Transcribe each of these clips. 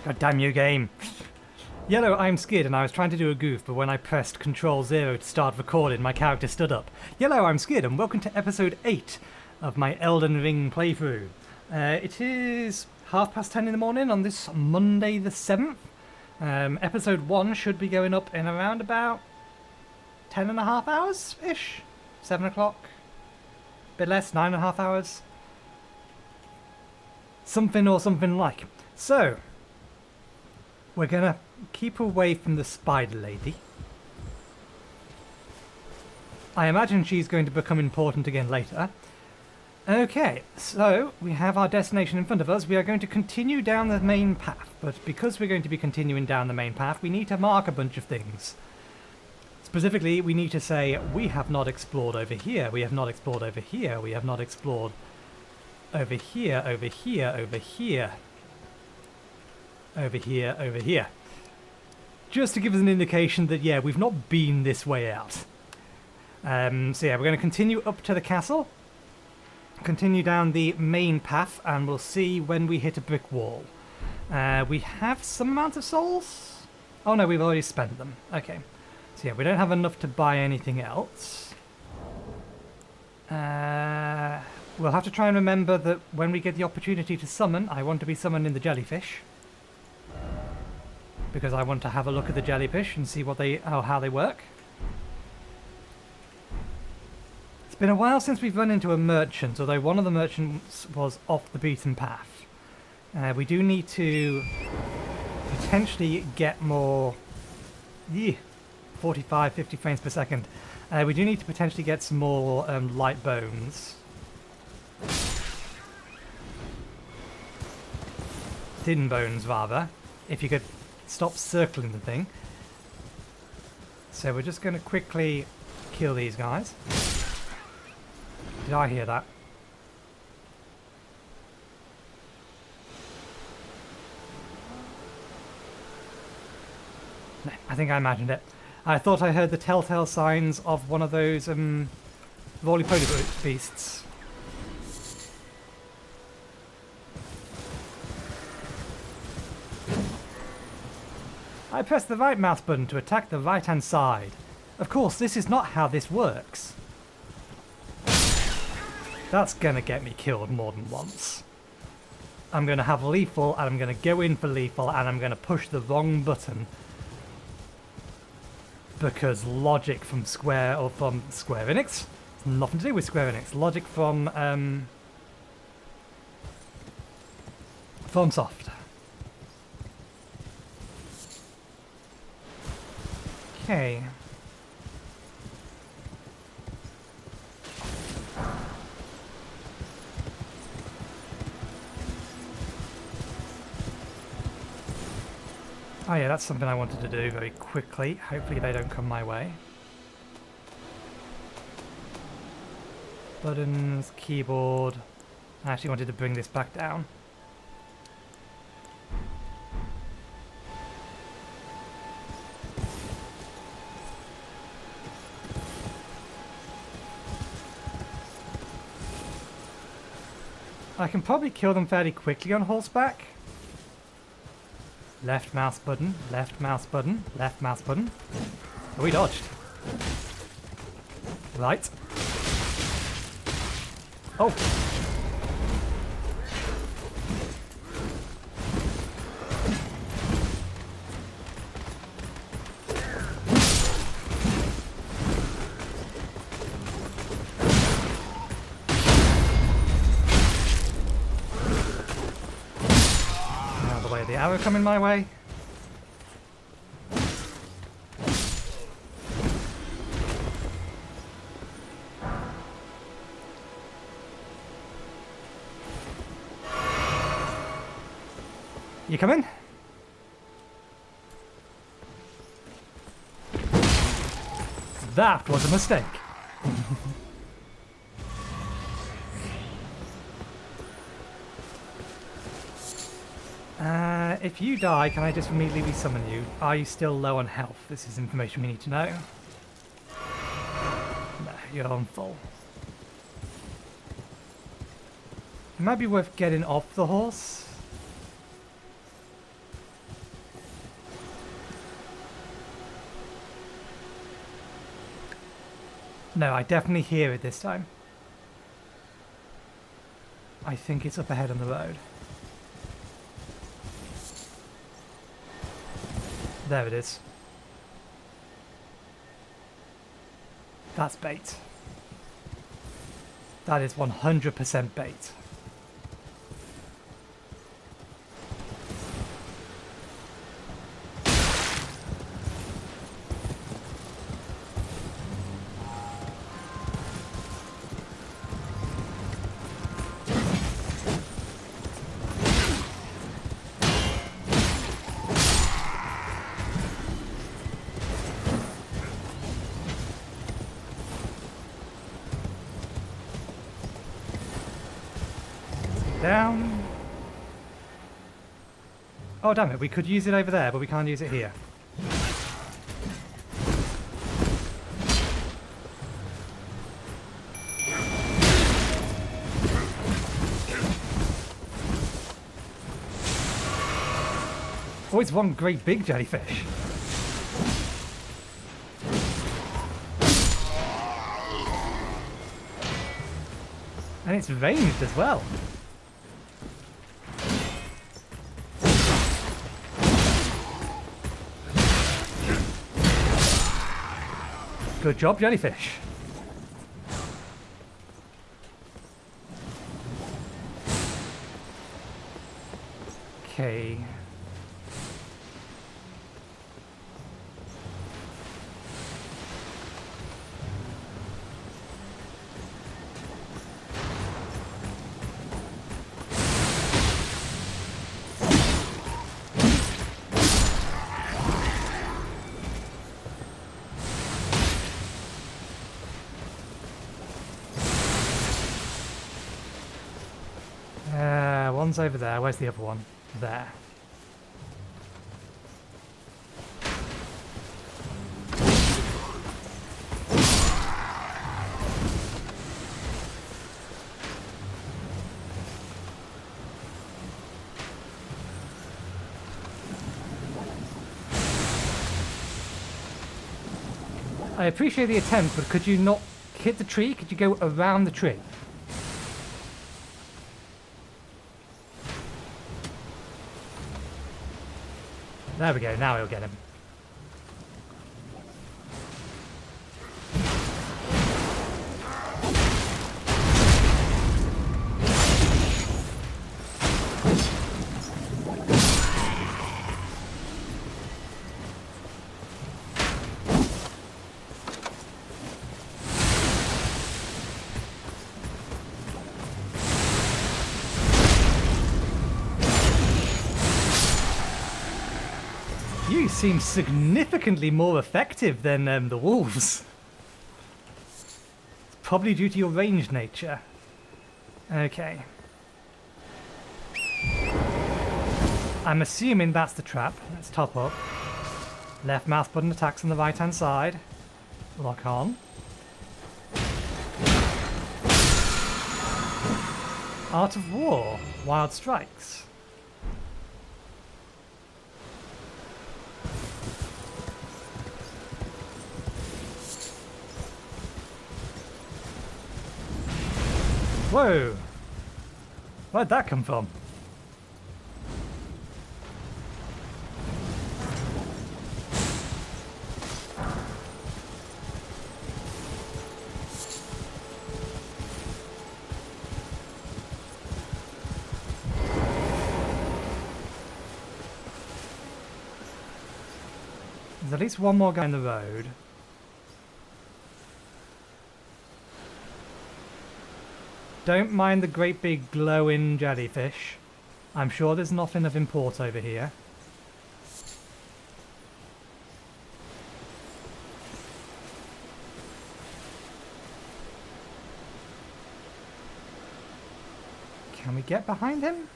God damn you, game. Yellow, I'm scared, and I was trying to do a goof, but when I pressed Control-0 to start recording, my character stood up. Yellow, I'm scared, and welcome to episode 8 of my Elden Ring playthrough. It is 10:30 in the morning on this Monday the 7th. Episode 1 should be going up in around about 10.5 hours-ish? 7 o'clock? Bit less, 9.5 hours? Something or something like. So, we're gonna keep away from the spider lady. I imagine she's going to become important again later. Okay, so we have our destination in front of us. We are going to continue down the main path, but because we're going to be continuing down the main path, we need to mark a bunch of things. Specifically, we need to say, we have not explored over here, we have not explored over here, we have not explored over here, over here, over here, over here, over here. Just to give us an indication that, yeah, we've not been this way out. So yeah, we're going to continue up to the castle, continue down the main path, and we'll see when we hit a brick wall. We have some amount of souls? Oh no, we've already spent them. Okay. So yeah, we don't have enough to buy anything else. We'll have to try and remember that when we get the opportunity to summon, I want to be summoned in the Jellyfish. Because I want to have a look at the Jellyfish and see what how they work. It's been a while since we've run into a merchant, although one of the merchants was off the beaten path. We do need to potentially get more... 45, 50 frames per second. We do need to potentially get some more light bones. Thin bones, rather. If you could stop circling the thing. So we're just going to quickly kill these guys. Did I hear that? No, I think I imagined it. I thought I heard the telltale signs of one of those roly-poly beasts. I pressed the right mouse button to attack the right-hand side. Of course, this is not how this works. That's gonna get me killed more than once. I'm gonna have lethal, and I'm gonna go in for lethal, and I'm gonna push the wrong button. Because logic from Square Enix, it's nothing to do with Square Enix. Logic from FromSoft. Okay. Oh yeah, that's something I wanted to do very quickly. Hopefully they don't come my way. Buttons, keyboard. I actually wanted to bring this back down. I can probably kill them fairly quickly on horseback. Left mouse button, left mouse button, left mouse button. Oh, we dodged. Right. Oh! The arrow coming my way. You coming? That was a mistake. If you die, can I just immediately resummon you? Are you still low on health? This is information we need to know. No, you're on full. It might be worth getting off the horse. No, I definitely hear it this time. I think it's up ahead on the road. There it is. That's bait. That is 100% bait. Down. Oh damn it, we could use it over there, but we can't use it here. Oh, it's one great big jellyfish. And it's ranged as well. Good job, jellyfish. Okay. One's over there. Where's the other one? There. I appreciate the attempt, but could you not hit the tree? Could you go around the tree? There we go, now we'll get him. You seem significantly more effective than the wolves. It's probably due to your ranged nature. Okay. I'm assuming that's the trap. Let's top up. Left mouse button attacks on the right hand side. Lock on. Art of War. Wild Strikes. Whoa! Where'd that come from? There's at least one more guy in the road. Don't mind the great big glowing jellyfish. I'm sure there's nothing of import over here. Can we get behind him?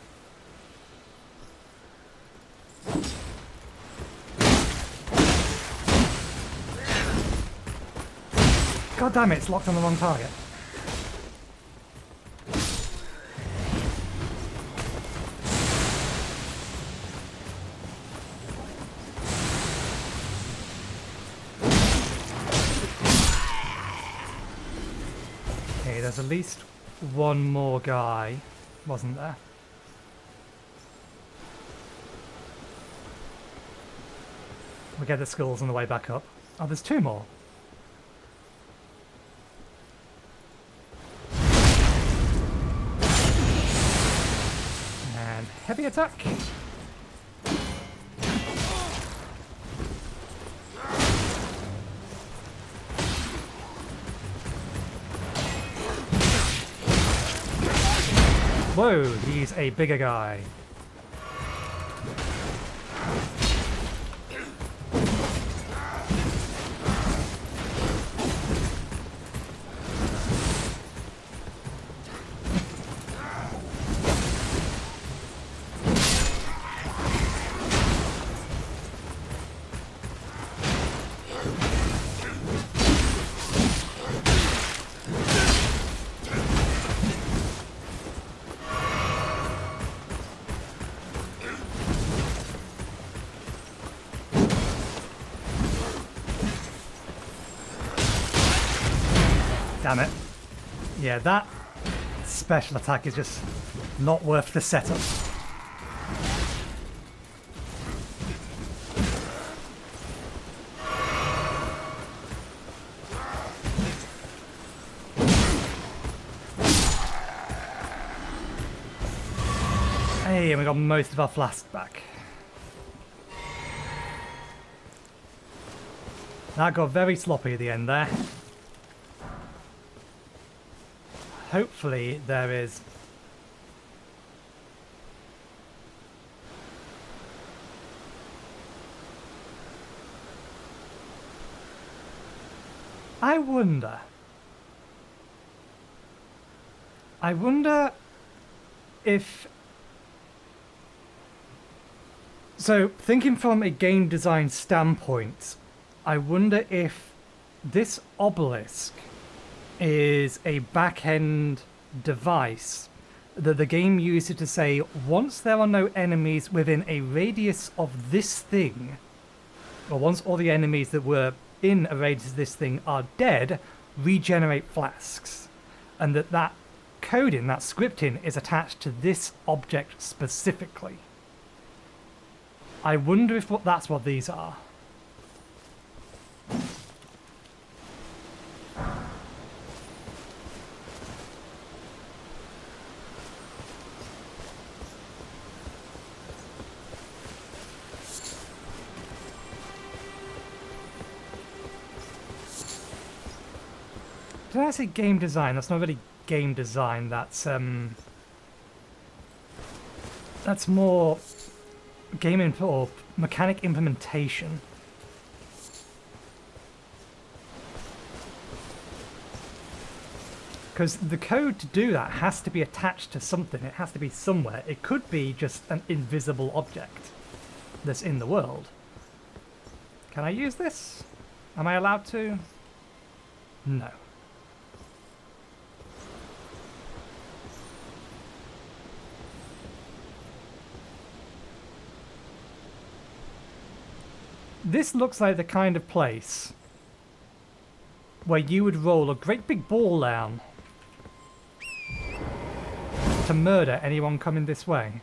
God damn it, it's locked on the wrong target. me there's at least one more guy, wasn't there? We get the skulls on the way back up. Oh, there's two more. And heavy attack. Whoa, he's a bigger guy. Damn it. Yeah, that special attack is just not worth the setup. Hey, and we got most of our flasks back. That got very sloppy at the end there. Hopefully there is... I wonder if... So, thinking from a game design standpoint, I wonder if this obelisk is a back-end device that the game uses to say, once there are no enemies within a radius of this thing, or once all the enemies that were in a radius of this thing are dead, regenerate flasks. And that coding, that scripting, is attached to this object specifically. I wonder if that's what these are. Did I say game design? That's not really game design. That's more game or mechanic implementation. Because the code to do that has to be attached to something. It has to be somewhere. It could be just an invisible object that's in the world. Can I use this? Am I allowed to? No. This looks like the kind of place where you would roll a great big ball down to murder anyone coming this way.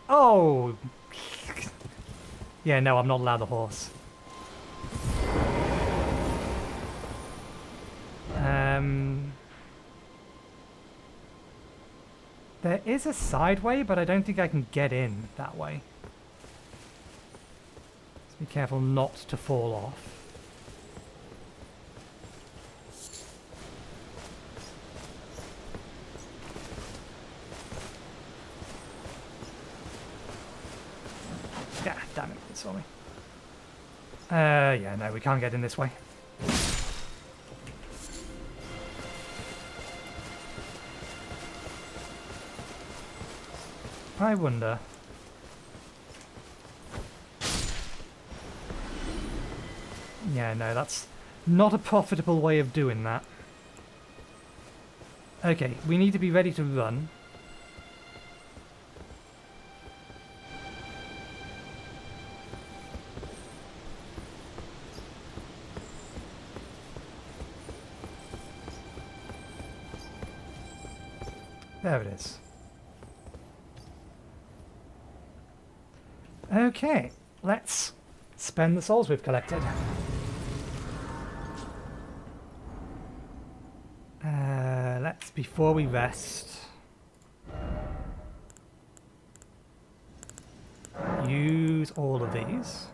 Oh! Yeah, no, I'm not allowed the horse. There is a side way, but I don't think I can get in that way. Be careful not to fall off. Yeah, damn it, it saw me. Yeah, no, we can't get in this way. I wonder... Yeah, no, that's not a profitable way of doing that. Okay, we need to be ready to run. There it is. Okay, let's spend the souls we've collected. Let's, before we rest, use all of these.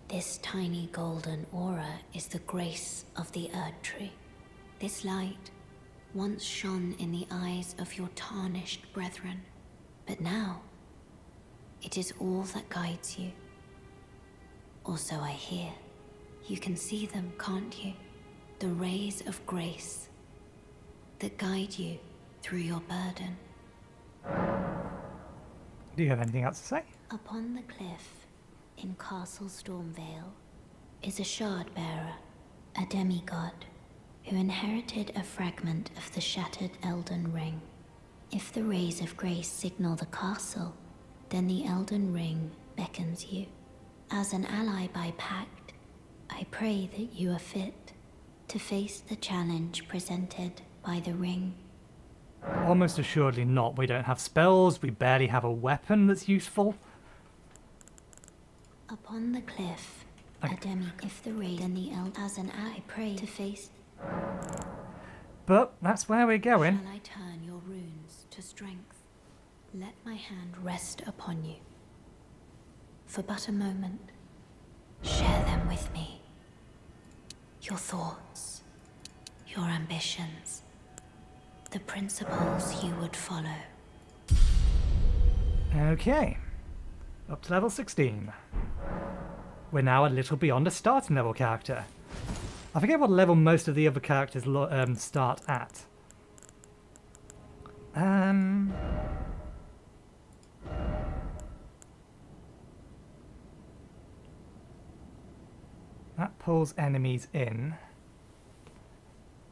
This tiny golden aura is the grace of the Erd Tree. This light once shone in the eyes of your tarnished brethren, but now it is all that guides you. Or so I hear. You can see them, can't you? The rays of grace that guide you through your burden. Do you have anything else to say? Upon the cliff in Castle Stormvale is a shard bearer, a demigod, who inherited a fragment of the shattered Elden Ring. If the rays of grace signal the castle, then the Elden Ring beckons you. As an ally by pact, I pray that you are fit to face the challenge presented by the ring. Almost assuredly not. We don't have spells, we barely have a weapon that's useful. Upon the cliff, Okay. a demigod, if the rays and the as an ally, I pray to face. But that's where we're going. Shall I turn your runes to strength? Let my hand rest upon you. For but a moment, share them with me. Your thoughts, your ambitions, the principles you would follow. Okay. Up to level 16. We're now a little beyond a starting level character. I forget what level most of the other characters start at. That pulls enemies in.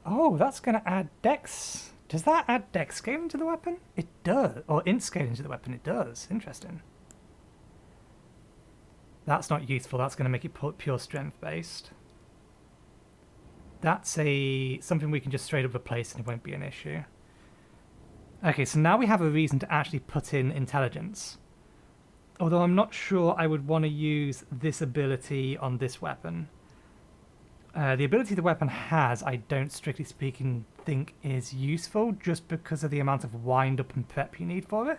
Oh, that's going to add dex. Does that add dex scaling to the weapon? It does. Or int scaling to the weapon. It does. Interesting. That's not useful. That's going to make it pure strength based. That's something we can just straight up replace and it won't be an issue. Okay, so now we have a reason to actually put in intelligence. Although I'm not sure I would want to use this ability on this weapon. The ability the weapon has, I don't strictly speaking think is useful just because of the amount of wind up and prep you need for it.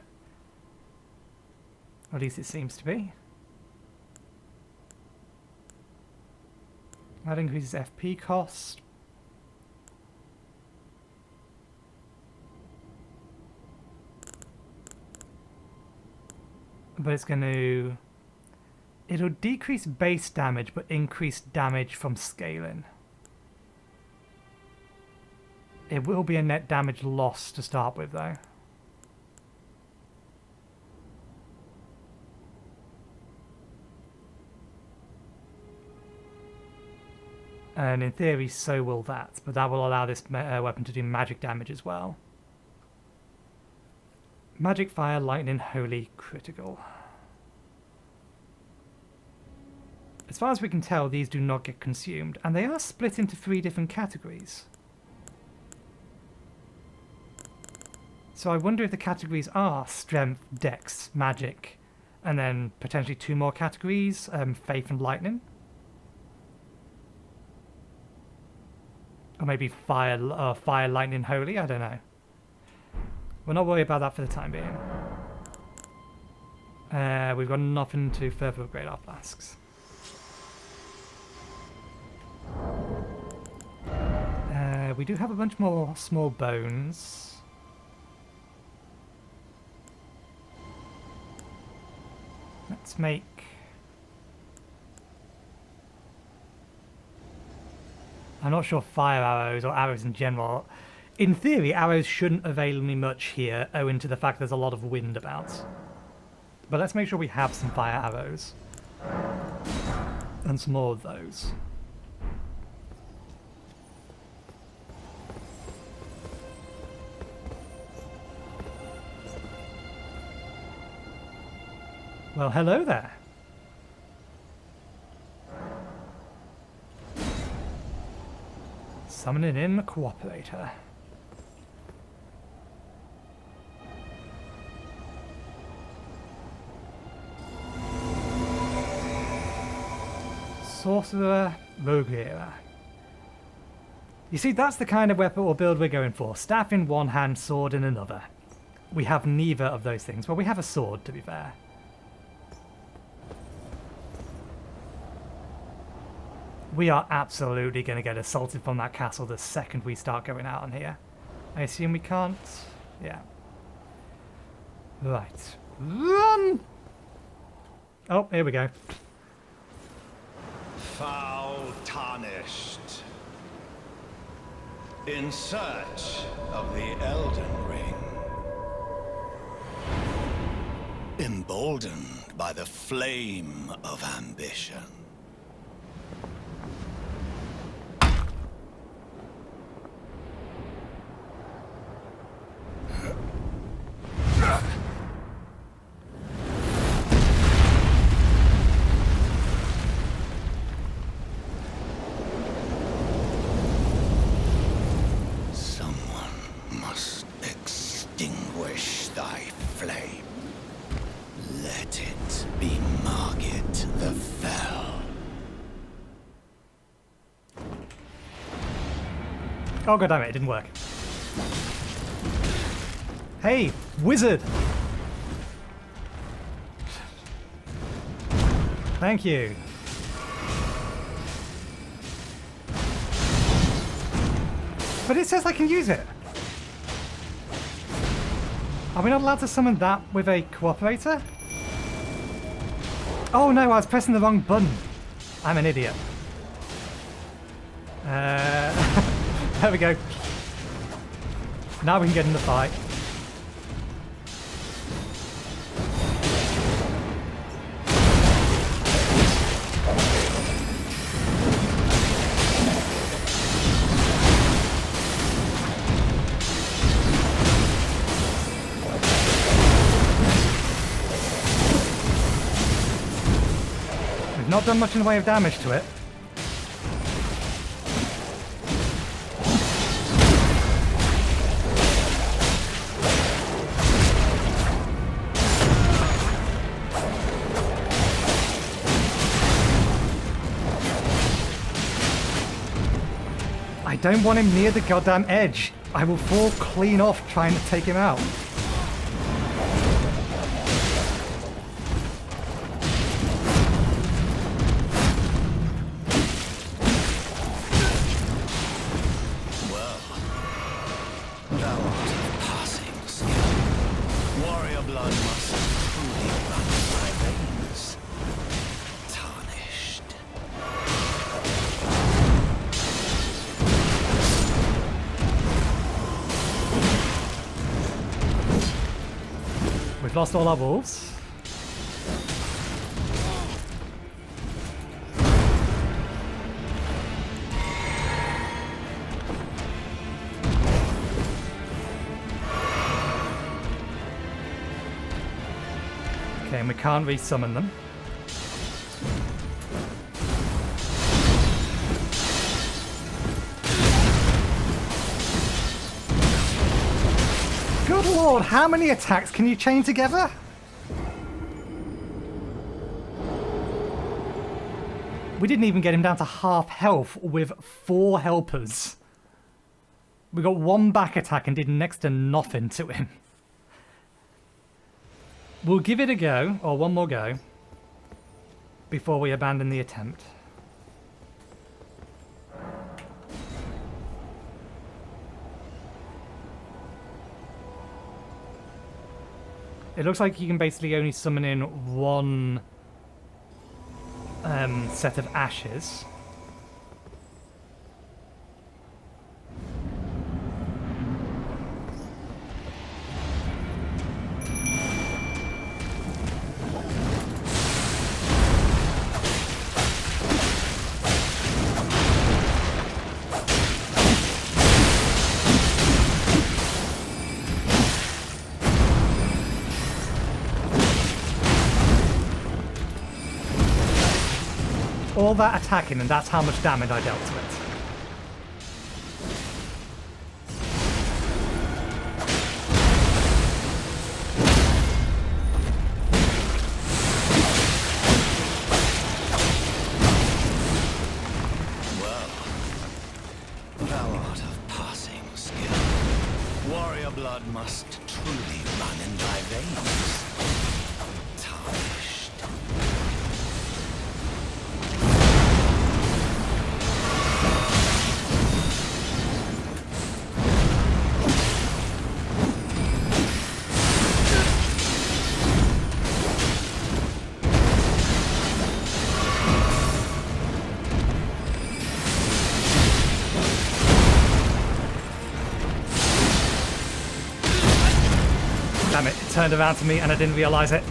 Or at least it seems to be. That increases FP cost. But it's going to... It'll decrease base damage, but increase damage from scaling. It will be a net damage loss to start with, though. And in theory, so will that. But that will allow this weapon to do magic damage as well. Magic, fire, lightning, holy, critical. As far as we can tell, these do not get consumed. And they are split into 3 different categories. So I wonder if the categories are strength, dex, magic, and then potentially 2 more categories, faith and lightning. Or maybe fire, lightning, holy, I don't know. We'll not worry about that for the time being. We've got nothing to further upgrade our flasks. We do have a bunch more small bones. Let's make... I'm not sure fire arrows or arrows in general. In theory, arrows shouldn't avail me much here, owing to the fact there's a lot of wind about. But let's make sure we have some fire arrows. And some more of those. Well, hello there. Summoning in a cooperator. Sorcerer, Rogueira. You see, that's the kind of weapon or build we're going for. Staff in one hand, sword in another. We have neither of those things. Well, we have a sword, to be fair. We are absolutely going to get assaulted from that castle the second we start going out on here. I assume we can't? Yeah. Right. Run! Oh, here we go. Foul tarnished. In search of the Elden Ring. Emboldened by the flame of ambition. Oh goddammit, it didn't work. Hey, wizard! Thank you. But it says I can use it. Are we not allowed to summon that with a cooperator? Oh no, I was pressing the wrong button. I'm an idiot. There we go. Now we can get in the fight. We've not done much in the way of damage to it. I don't want him near the goddamn edge. I will fall clean off trying to take him out. Well, thou art of passing skill. Warrior blood must truly run in my veins. Tarnished. We've lost all our wolves. Okay, and we can't re-summon them. Good lord, how many attacks can you chain together? We didn't even get him down to half health with 4 helpers. We got 1 back attack and did next to nothing to him. We'll give it a go, or one more go, before we abandon the attempt. It looks like you can basically only summon in 1 set of ashes. all that attacking, and that's how much damage I dealt to it. Blood must truly run in thy veins. Tarnished. Damn it, it turned around to me and I didn't realise it.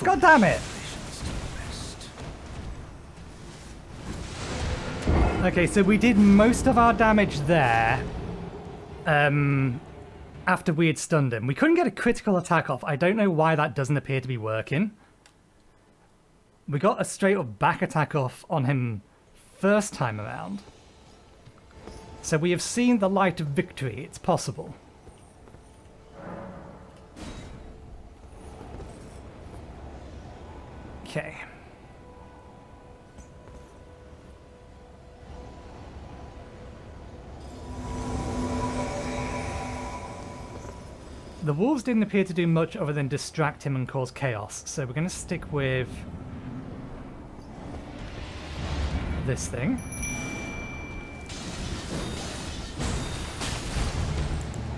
God damn it! Okay, so we did most of our damage there after we had stunned him. We couldn't get a critical attack off. I don't know why that doesn't appear to be working. We got a straight up back attack off on him first time around. So we have seen the light of victory. It's possible. Okay. The wolves didn't appear to do much other than distract him and cause chaos, so we're going to stick with this thing.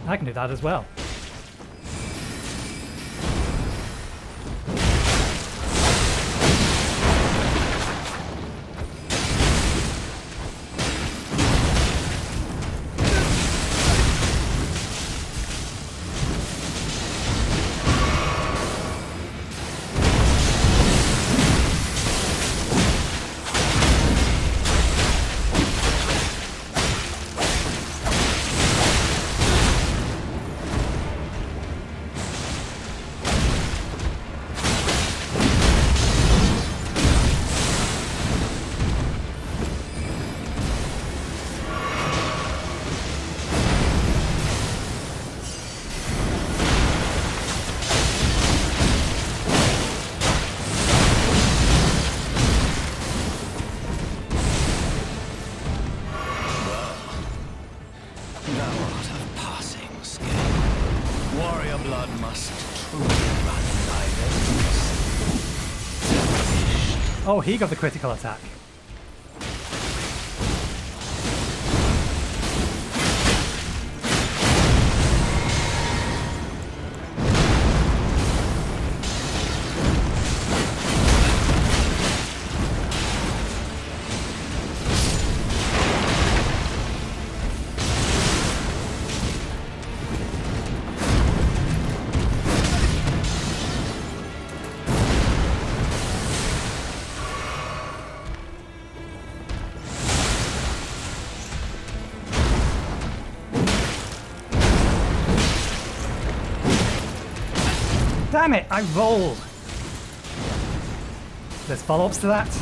I can do that as well. Oh, he got the critical attack. Damn it, I rolled. There's follow-ups to that. Put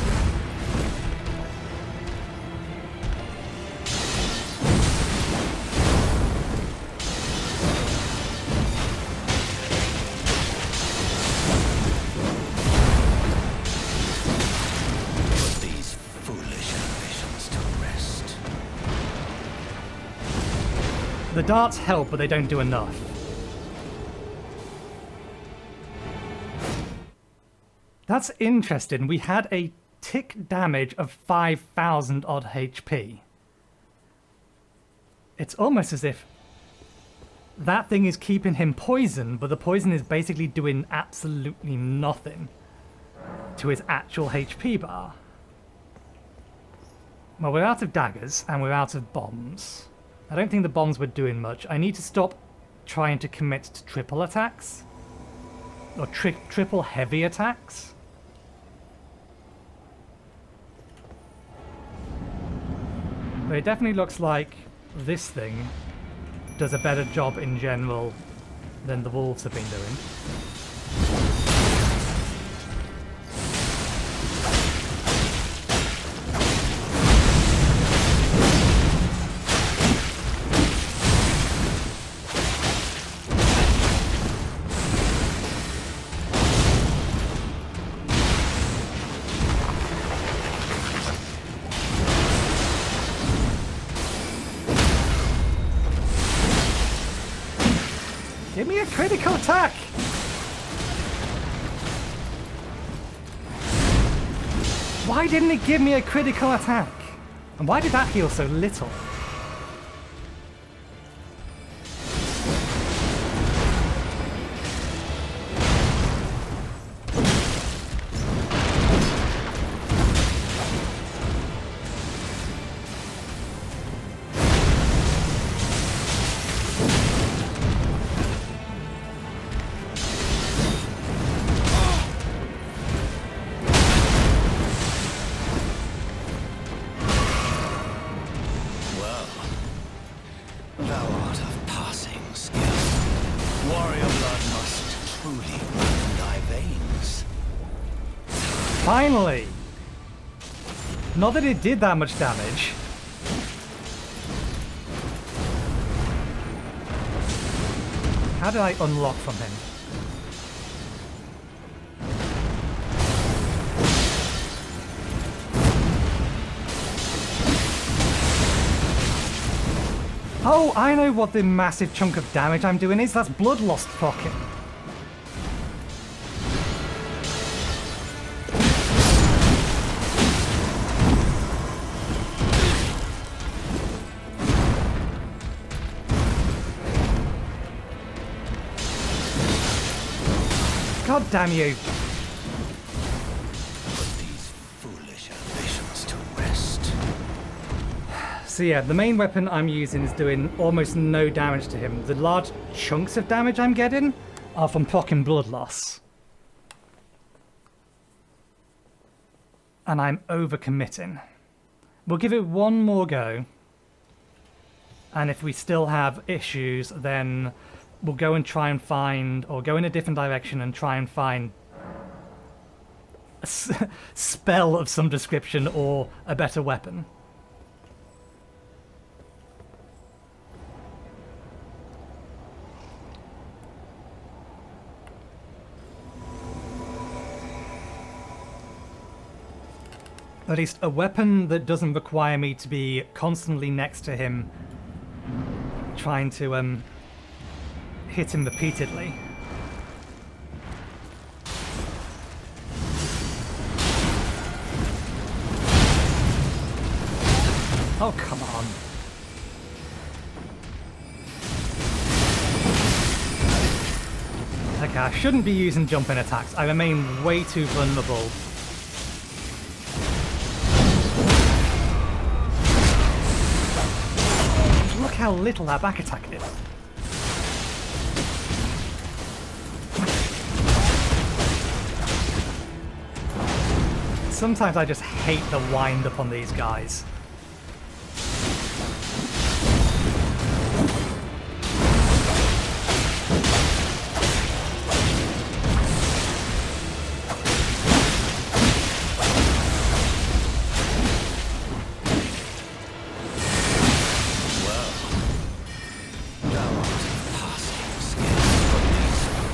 these foolish ambitions to rest. The darts help, but they don't do enough. That's interesting. We had a tick damage of 5,000 odd HP. It's almost as if that thing is keeping him poisoned, but the poison is basically doing absolutely nothing to his actual HP bar. Well, we're out of daggers, and we're out of bombs. I don't think the bombs were doing much. I need to stop trying to commit to triple attacks. Or triple heavy attacks. But it definitely looks like this thing does a better job in general than the wolves have been doing. Give me a critical attack! Why didn't it give me a critical attack? And why did that heal so little? Finally! Not that it did that much damage. How did I unlock from him? Oh, I know what the massive chunk of damage I'm doing is. That's Bloodlust Pocket. God damn you. Put these foolish ambitions to rest. So yeah, the main weapon I'm using is doing almost no damage to him. The large chunks of damage I'm getting are from proccing blood loss. And I'm overcommitting. We'll give it one more go. And if we still have issues, then we'll go and try and find, or go in a different direction and try and find a spell of some description or a better weapon. At least a weapon that doesn't require me to be constantly next to him trying to hit him repeatedly. Oh, come on. Okay, I shouldn't be using jumping attacks. I remain way too vulnerable. Look how little that back attack did. Sometimes I just hate the wind up on these guys.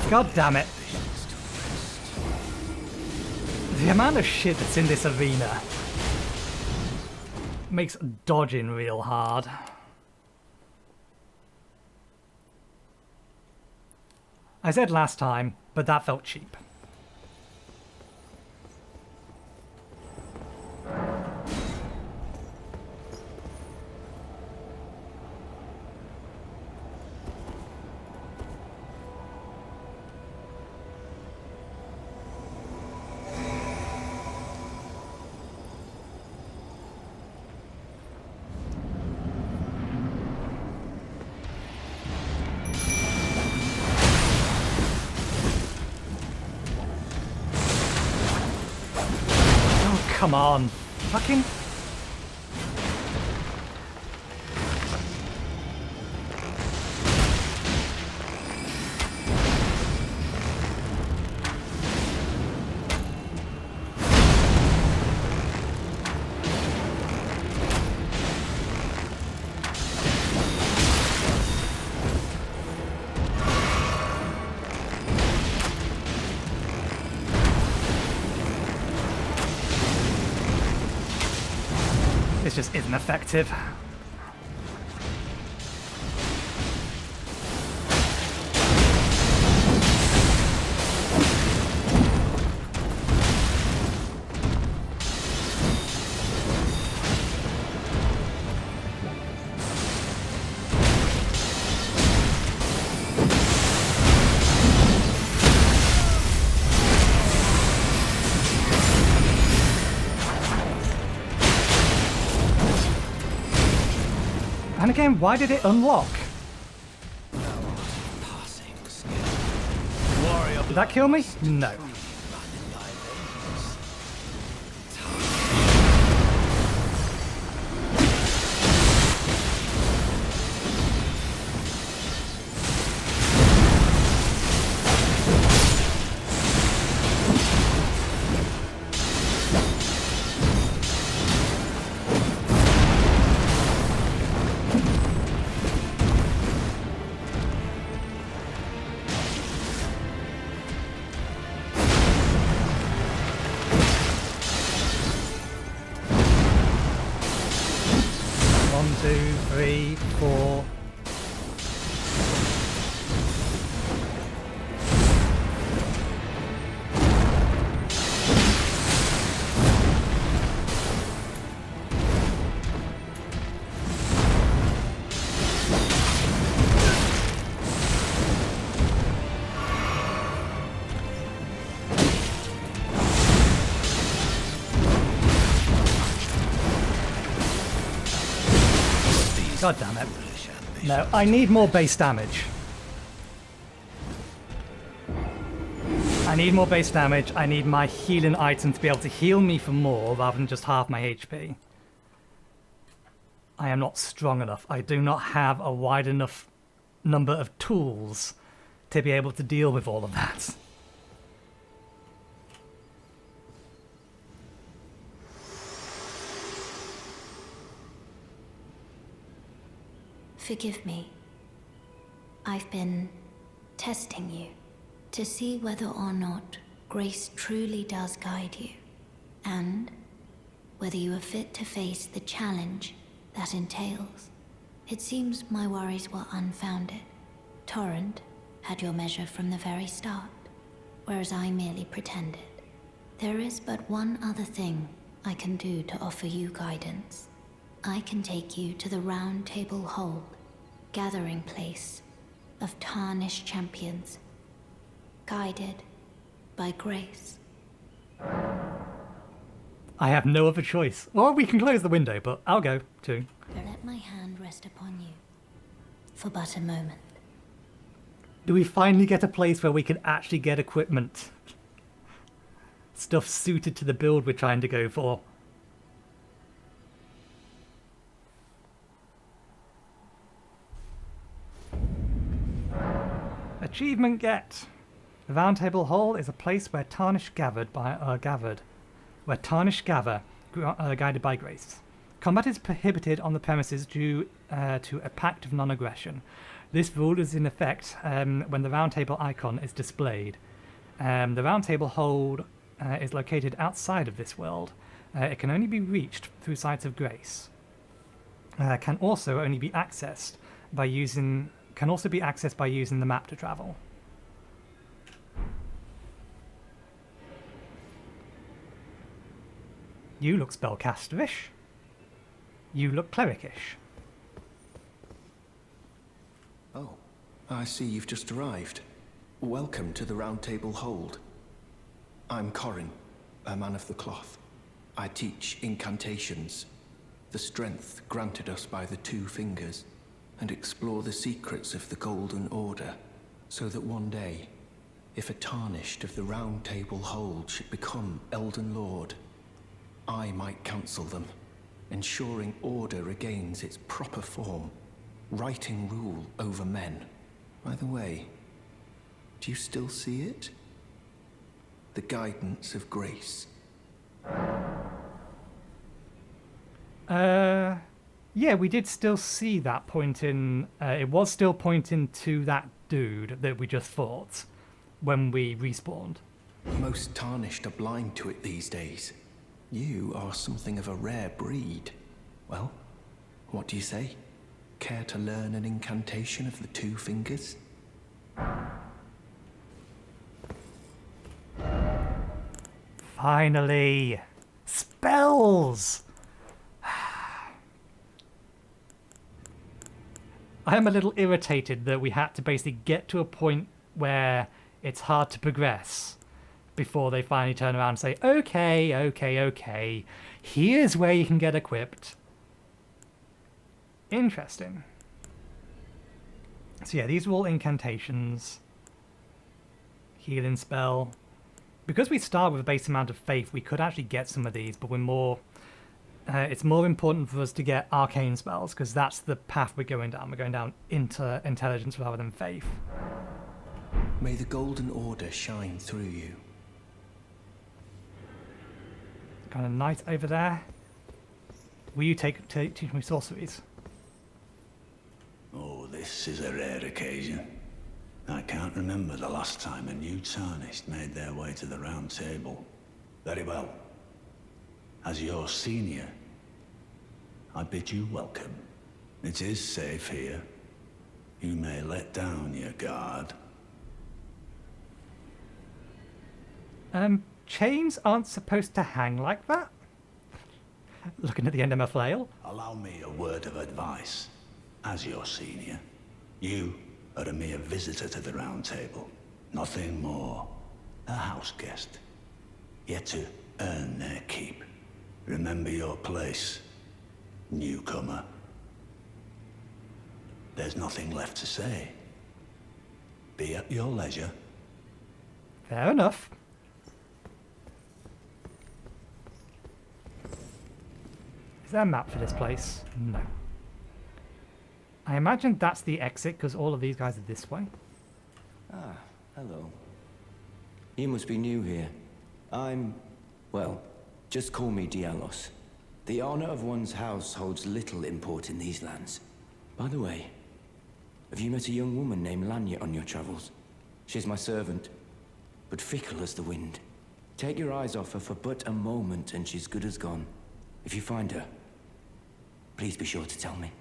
God damn it. The amount of shit that's in this arena makes dodging real hard. I said last time, but that felt cheap. come on. Fucking... This just isn't effective. And again, why did it unlock? Did that kill me? No. One, two, three, four. God damn it. No, I need more base damage. I need more base damage. I need my healing item to be able to heal me for more rather than just half my HP. I am not strong enough. I do not have a wide enough number of tools to be able to deal with all of that. Forgive me. I've been testing you to see whether or not grace truly does guide you, and whether you are fit to face the challenge that entails. It seems my worries were unfounded. Torrent had your measure from the very start, whereas I merely pretended. There is but one other thing I can do to offer you guidance. I can take you to the Round Table Hold, gathering place of tarnished champions, guided by grace. I have no other choice. Or we can close the window, but I'll go too. Let my hand rest upon you for but a moment. Do we finally get a place where we can actually get equipment? Stuff suited to the build we're trying to go for. Achievement get. The Round Table Hall is a place where tarnished gather, guided by grace. Combat is prohibited on the premises due to a pact of non-aggression. This rule is in effect when the Round Table icon is displayed. The Round Table Hold is located outside of this world. It can only be reached through sites of grace. Can also be accessed by using the map to travel. You look spellcasterish. You look clericish. Oh, I see you've just arrived. Welcome to the Round Table Hold. I'm Corin, a man of the cloth. I teach incantations, the strength granted us by the Two Fingers, and explore the secrets of the Golden Order, so that one day, if a tarnished of the Round Table Hold should become Elden Lord, I might counsel them, ensuring order regains its proper form, righting rule over men. By the way, do you still see it? The guidance of grace. Yeah, we did still see that pointing. It was still pointing to that dude that we just fought when we respawned. Most tarnished are blind to it these days. You are something of a rare breed. Well, what do you say? Care to learn an incantation of the two fingers? Finally! Spells! I am a little irritated that we had to basically get to a point where it's hard to progress before they finally turn around and say, okay, here's where you can get equipped. Interesting. So yeah, these are all incantations. Healing spell. Because we start with a base amount of faith, we could actually get some of these, but we're more... it's more important for us to get arcane spells, because that's the path we're going down. We're going down into intelligence rather than faith. May the Golden Order shine through you. Kind of knight over there. Will you teach me sorceries? Oh, this is a rare occasion. I can't remember the last time a new tarnished made their way to the round table. Very well. As your senior, I bid you welcome. It is safe here. You may let down your guard. Chains aren't supposed to hang like that? Looking at the end of my flail. Allow me a word of advice. As your senior, you are a mere visitor to the round table. Nothing more. A house guest. Yet to earn their keep. Remember your place, newcomer. There's nothing left to say. Be at your leisure. Fair enough. Is there a map for this place? No. I imagine that's the exit, because all of these guys are this way. Ah, hello. You must be new here. Well, just call me Dialos. The honor of one's house holds little import in these lands. By the way, have you met a young woman named Lanya on your travels? She's my servant, but fickle as the wind. Take your eyes off her for but a moment and she's good as gone. If you find her, please be sure to tell me.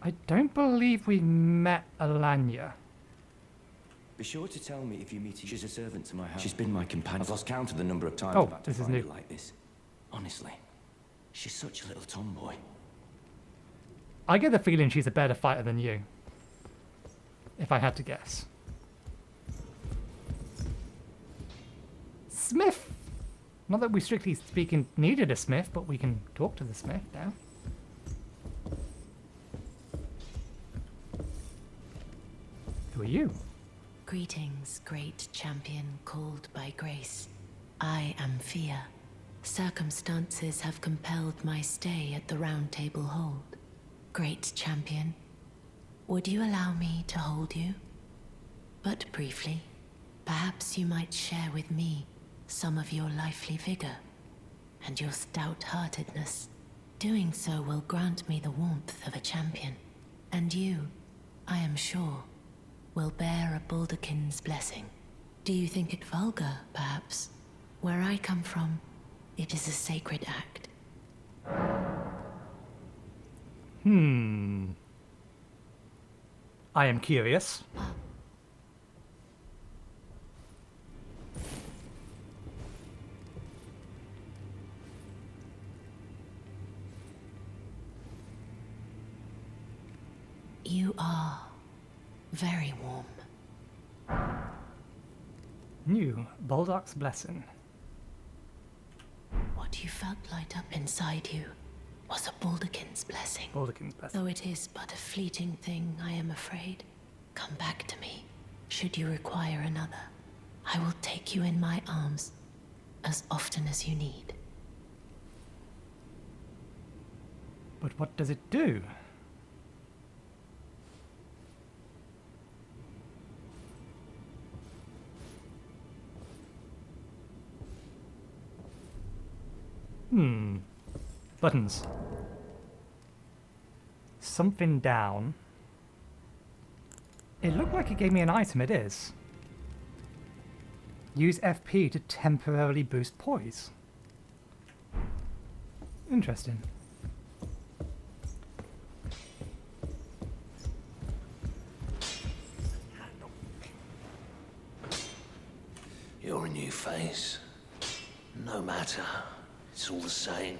I don't believe we met Alanya. Be sure to tell me if you meet her. She's a servant to my house. She's been my companion. I've lost count of the number of times I've had to find her like this. Honestly, she's such a little tomboy. I get the feeling she's a better fighter than you. If I had to guess. Smith! Not that we strictly speaking needed a smith, but we can talk to the smith now. Who are you? Greetings, great champion called by grace. I am Fia. Circumstances have compelled my stay at the Round Table Hold. Great champion, would you allow me to hold you? But briefly, perhaps you might share with me some of your lively vigor and your stout-heartedness. Doing so will grant me the warmth of a champion, and you, I am sure, will bear a Baldakin's blessing. Do you think it vulgar, perhaps? Where I come from, it is a sacred act. I am curious. You are very warm. New Baldock's blessing. What you felt light up inside you was a Baldakin's blessing. Baldakin's blessing. Though it is but a fleeting thing, I am afraid. Come back to me, should you require another. I will take you in my arms as often as you need. But what does it do? Buttons. Something down. It looked like it gave me an item, it is. Use FP to temporarily boost poise. Interesting. You're a new face. No matter. It's all the same.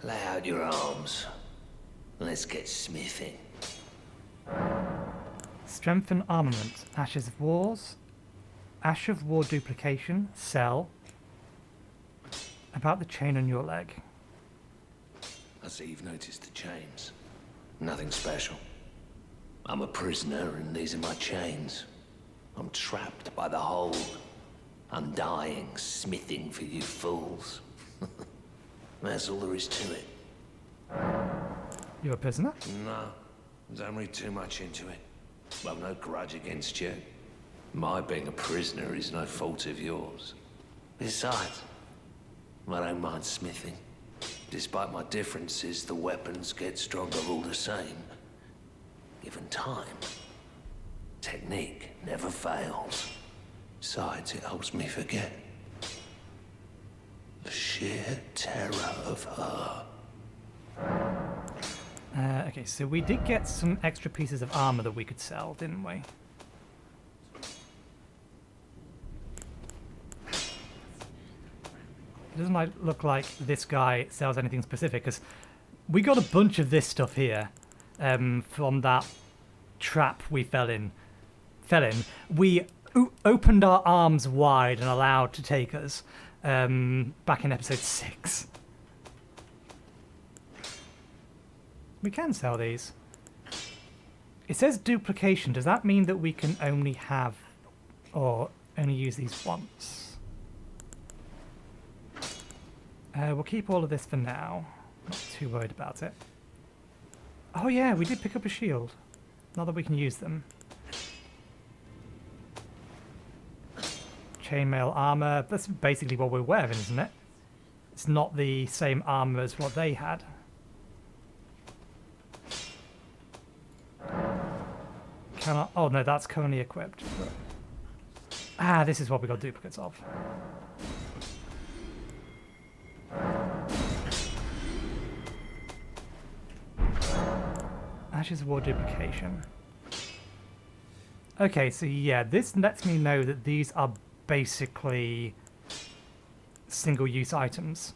Lay out your arms. Let's get smithing. Strengthen armament. Ashes of Wars. Ash of War duplication. Cell. About the chain on your leg. I see you've noticed the chains. Nothing special. I'm a prisoner and these are my chains. I'm trapped by the hold. Undying, smithing for you fools. That's all there is to it. You're a prisoner? No, don't read too much into it. I've no grudge against you. My being a prisoner is no fault of yours. Besides, I don't mind smithing. Despite my differences, the weapons get stronger all the same. Given time, technique never fails. Besides, it helps me forget the sheer terror of her. Okay, so we did get some extra pieces of armor that we could sell, didn't we? It doesn't look like this guy sells anything specific, because we got a bunch of this stuff here from that trap we fell in. We opened our arms wide and allowed to take us back in episode 6. We can sell these. It says duplication. Does that mean that we can only have or only use these once? We'll keep all of this for now. Not too worried about it. Oh yeah, we did pick up a shield. Not that we can use them. Chainmail armor. That's basically what we're wearing, isn't it? It's not the same armor as what they had. Cannot. Oh no, that's currently equipped. Ah, this is what we got duplicates of. Ashes of War duplication. Okay, so yeah, this lets me know that these are basically single-use items.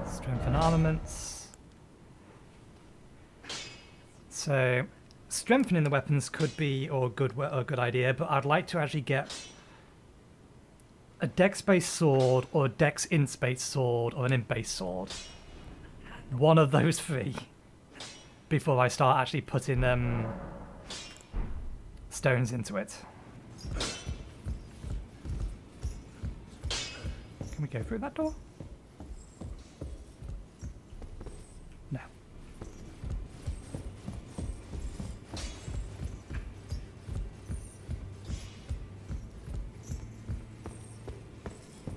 Strengthen armaments. So, strengthening the weapons could be a good idea, but I'd like to actually get a dex-based sword, or a dex-int-based sword, or an int-based sword. One of those three before I start actually putting stones into it. Can we go through that door? No.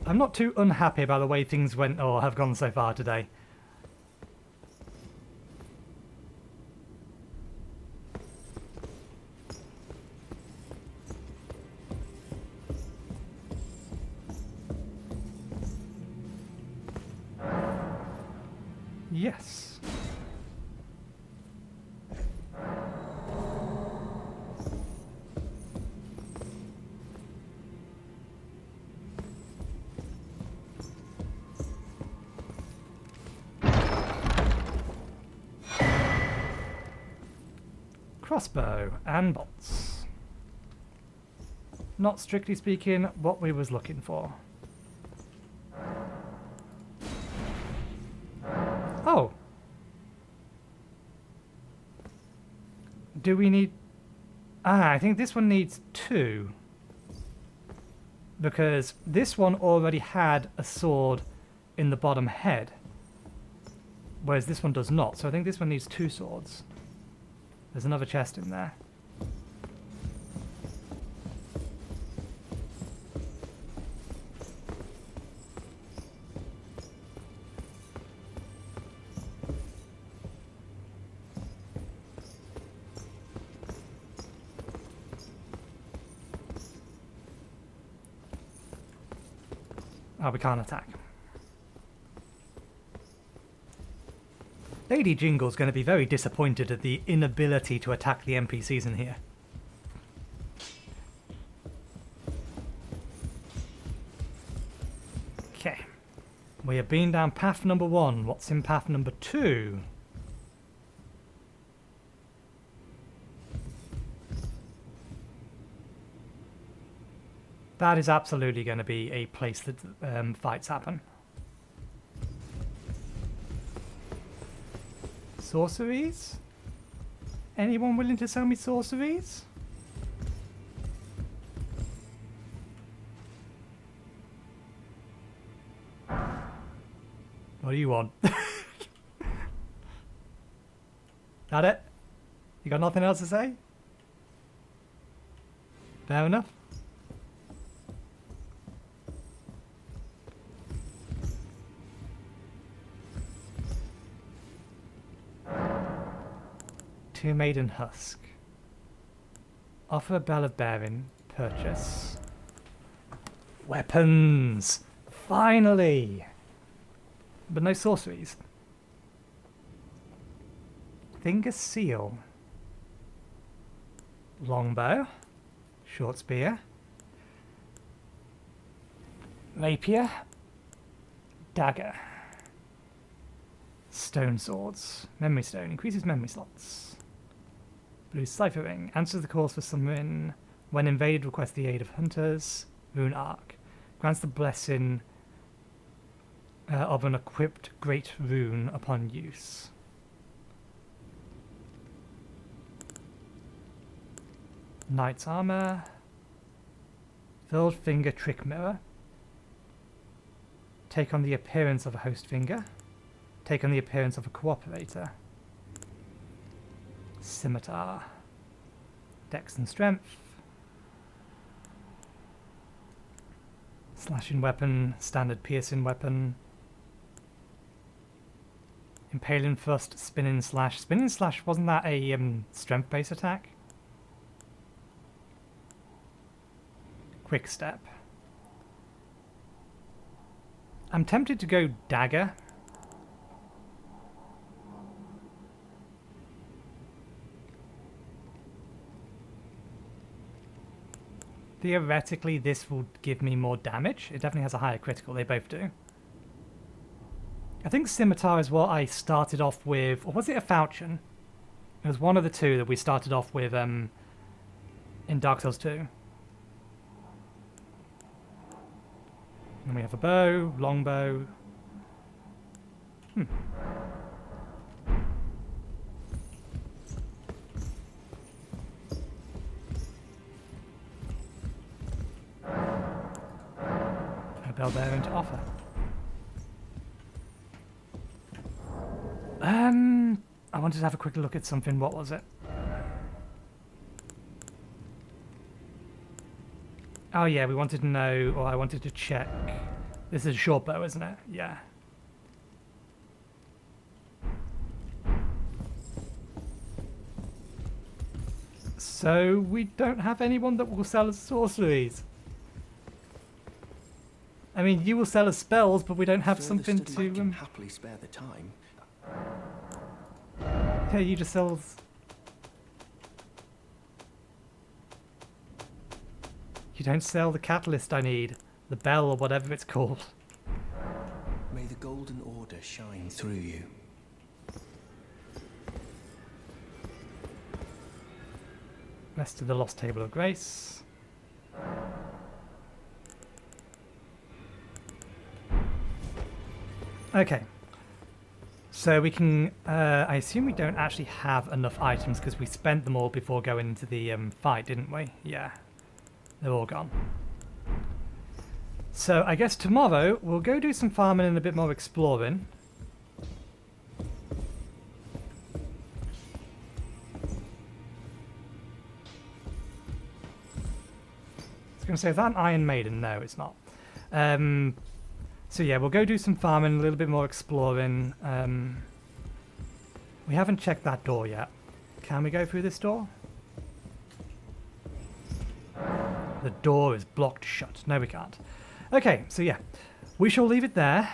I'm not too unhappy about the way things went or have gone so far today. Yes. Crossbow and bolts. Not strictly speaking what we was looking for. Oh. Do we need... Ah, I think this one needs 2. because this one already had a sword in the bottom head, whereas this one does not. So I think this one needs 2 swords. There's another chest in there. Oh, we can't attack. Lady Jingle's going to be very disappointed at the inability to attack the NPCs in here. Okay. We have been down path number 1. What's in path number 2? That is absolutely going to be a place that fights happen. Sorceries? Anyone willing to sell me sorceries? What do you want? That it? You got nothing else to say? Fair enough. Two Maiden Husk. Offer a Bell of Bearing. Purchase. Weapons! Finally! But no sorceries. Finger Seal. Longbow. Short Spear. Rapier. Dagger. Stone Swords. Memory Stone. Increases memory slots. Blue Cipher Ring. Answers the calls for summon. When invaded, request the aid of hunters. Rune Arc. Grants the blessing of an equipped great rune upon use. Knight's Armor. Filled Finger Trick Mirror. Take on the appearance of a host finger. Take on the appearance of a cooperator. Scimitar. Dex and Strength. Slashing Weapon. Standard Piercing Weapon. Impaling Thrust. Spinning Slash. Spinning Slash, wasn't that a strength-based attack? Quick Step. I'm tempted to go Dagger. Theoretically, this will give me more damage. It definitely has a higher critical. They both do. I think Scimitar is what I started off with. Or was it a Falchion? It was one of the two that we started off with in Dark Souls 2. And we have a bow, longbow. Bell bearing to offer. I wanted to have a quick look at something. What was it? Oh yeah, we wanted to know, or I wanted to check. This is a short bow, isn't it? Yeah. So we don't have anyone that will sell us sorceries. I mean, you will sell us spells, but we don't have something to. I can happily spare the time. Yeah, you just sell. You don't sell the catalyst I need, the bell or whatever it's called. May the Golden Order shine through you. Rest of the Lost Table of Grace. Okay. So we can, I assume we don't actually have enough items because we spent them all before going into the fight, didn't we? Yeah. They're all gone. So I guess tomorrow we'll go do some farming and a bit more exploring. I was going to say, is that an Iron Maiden? No, it's not. So yeah, we'll go do some farming, a little bit more exploring. We haven't checked that door yet. Can we go through this door? The door is blocked shut. No, we can't. Okay, so yeah, we shall leave it there.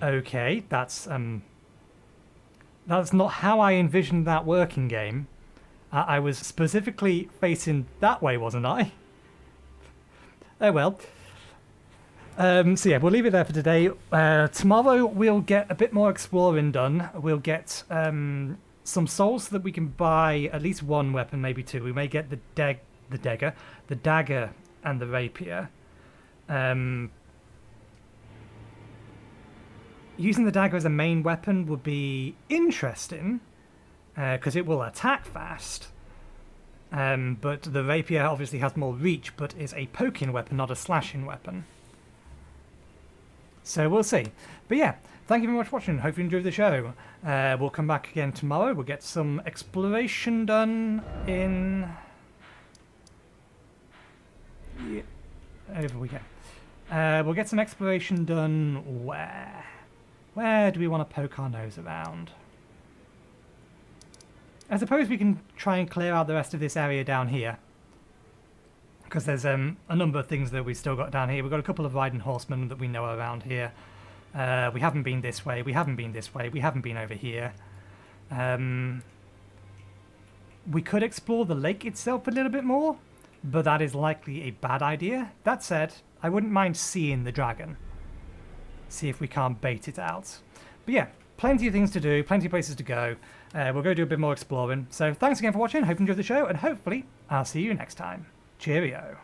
Okay, that's not how I envisioned that working game. I was specifically facing that way, wasn't I? Oh well. So yeah, we'll leave it there for today. Tomorrow we'll get a bit more exploring done. We'll get some souls so that we can buy at least one weapon, maybe two. We may get the dagger, and the rapier. Using the dagger as a main weapon would be interesting, because it will attack fast. But the rapier obviously has more reach, but is a poking weapon, not a slashing weapon. So we'll see. But yeah, thank you very much for watching. Hope you enjoyed the show. We'll come back again tomorrow. We'll get some exploration done in... Yeah. Over we go. We'll get some exploration done where? Where do we want to poke our nose around? I suppose we can try and clear out the rest of this area down here. Because there's a number of things that we've still got down here. We've got a couple of riding horsemen that we know are around here. We haven't been this way, we haven't been this way, we haven't been over here. We could explore the lake itself a little bit more, but that is likely a bad idea. That said, I wouldn't mind seeing the dragon. See if we can't bait it out. But yeah, plenty of things to do, plenty of places to go. We'll go do a bit more exploring. So thanks again for watching, hope you enjoyed the show, and hopefully I'll see you next time. Cheerio.